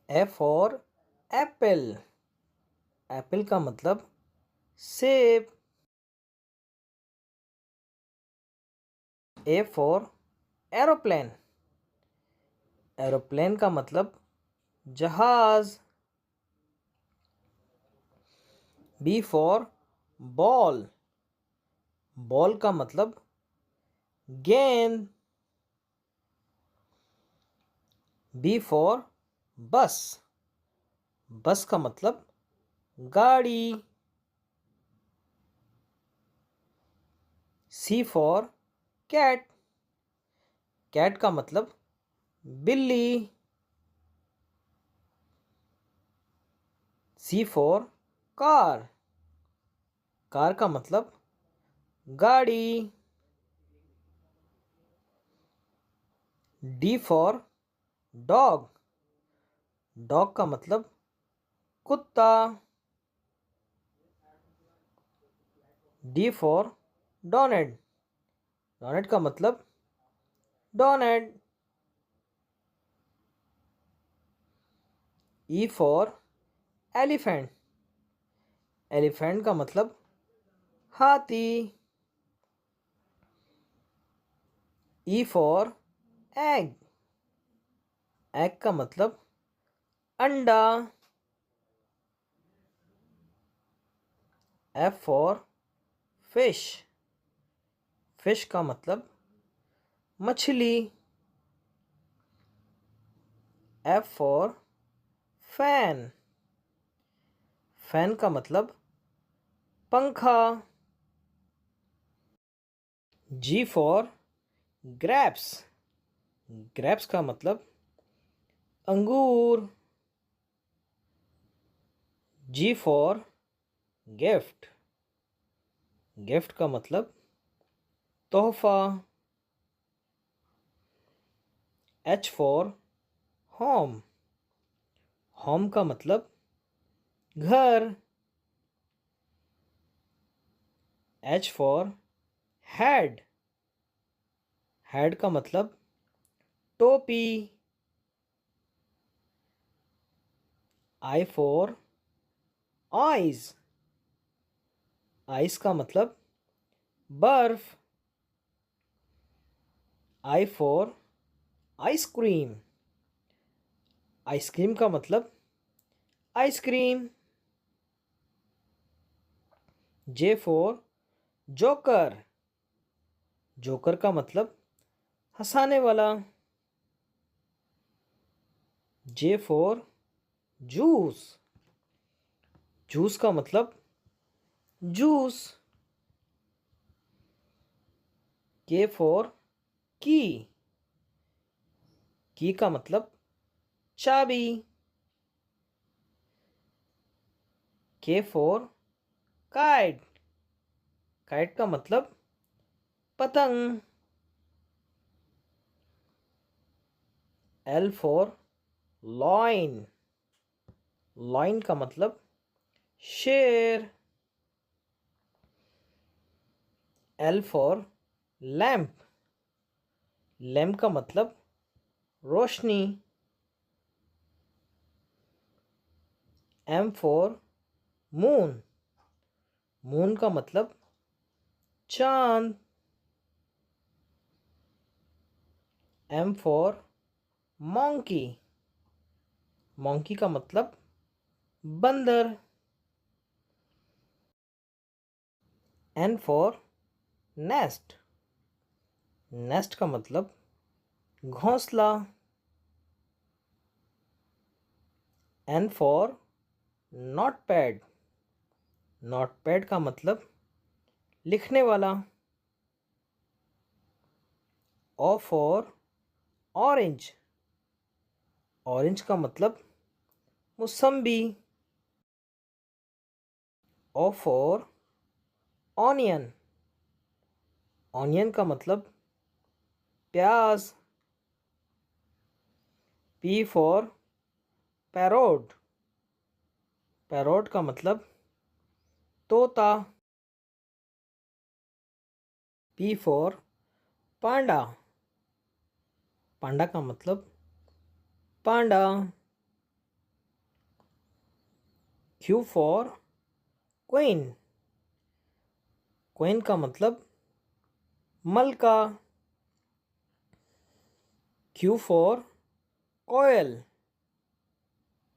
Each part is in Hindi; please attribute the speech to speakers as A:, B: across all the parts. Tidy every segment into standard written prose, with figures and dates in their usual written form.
A: A for Apple. एप्पल का मतलब सेब। A for aeroplane. एरोप्लेन का मतलब जहाज। B for ball. बॉल का मतलब गेंद। बी फॉर बस। बस का मतलब गाड़ी। सी फॉर कैट। कैट का मतलब बिल्ली। सी फॉर कार। कार का मतलब गाड़ी। D for dog. डॉग का मतलब कुत्ता। D for donate. डोनेट का मतलब donate. E for elephant. Elephant का मतलब हाथी। E for egg. एग का मतलब अंडा। F for fish. फिश का मतलब मछली। F for fan. फैन का मतलब पंखा। जी फॉर ग्रेप्स। ग्रेप्स का मतलब अंगूर। जी फॉर गिफ्ट। गिफ्ट का मतलब तोहफा। H for home. होम का मतलब घर। H for head. हेड का मतलब टोपी। I for eyes. आइस का मतलब बर्फ। I for ice cream. आइसक्रीम का मतलब ice cream. J for joker. Joker का मतलब हंसाने वाला। J for juice. जूस का मतलब जूस। के फॉर की। की का मतलब चाबी। के फॉर काइट। काइट का मतलब पतंग। L for lion. लॉइन का मतलब शेर। L for lamp. लैम्प का मतलब रोशनी। M for moon. मून का मतलब चांद। M for monkey. मॉन्की का मतलब बंदर। N for nest. नेस्ट का मतलब घोंसला। N for notepad. नोटपैड का मतलब लिखने वाला। O for orange. ऑरेंज का मतलब मौसम्बी। O for onion. ऑनियन का मतलब प्याज। P for parrot. पैरोट का मतलब तोता। पी फॉर पांडा। पांडा का मतलब पांडा। Q for queen. क्वीन का मतलब मलका. Q for कोयल.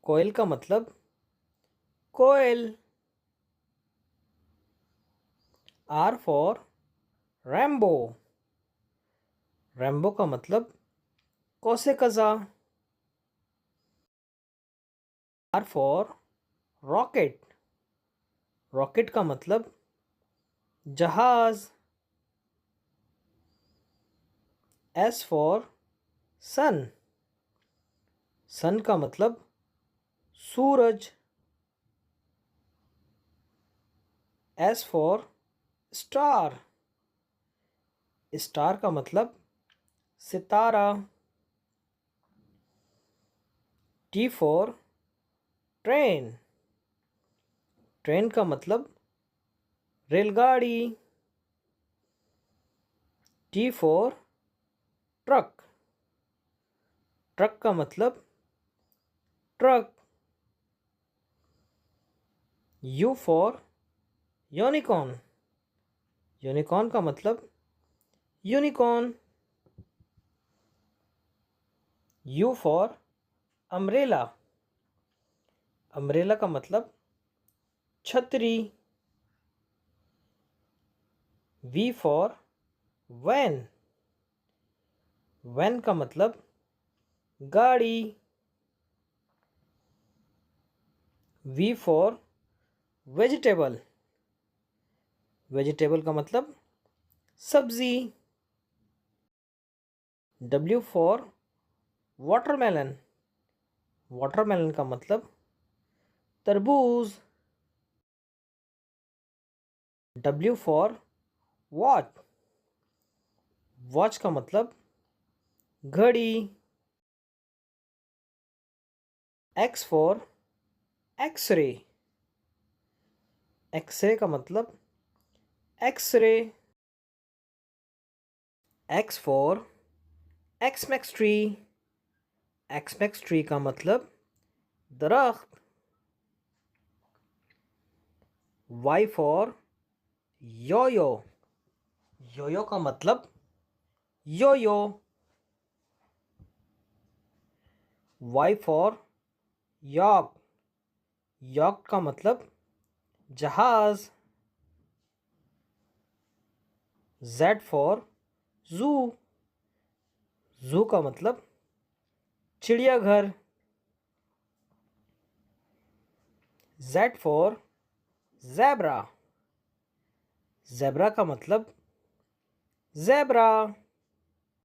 A: कोयल का मतलब कोयल. R for Rambo. रैम्बो का मतलब कौसे कज़ा. R for rocket. रॉकेट का मतलब जहाज. S for सन. सन का मतलब सूरज. S for star. स्टार का मतलब सितारा. T for train. ट्रेन का मतलब रेलगाड़ी. T for truck. ट्रक का मतलब truck. U for unicorn. Unicorn का मतलब unicorn. U for umbrella. Umbrella का मतलब छतरी. V for van. वैन का मतलब गाड़ी. V for vegetable. वेजिटेबल का मतलब सब्जी. W for watermelon. वाटरमेलन का मतलब तरबूज. W for watch. वॉच का मतलब घड़ी. X for x ray. एक्सरे का मतलब X-ray. X for Xmas tree. Xmas tree का मतलब दरख्त. Y for yoyo. योयो का मतलब योयो. Y for यॉक. यॉक का मतलब जहाज. Z for जू. जू का मतलब चिड़ियाघर. Z for zebra. ज़ेब्रा का मतलब ज़ेब्रा.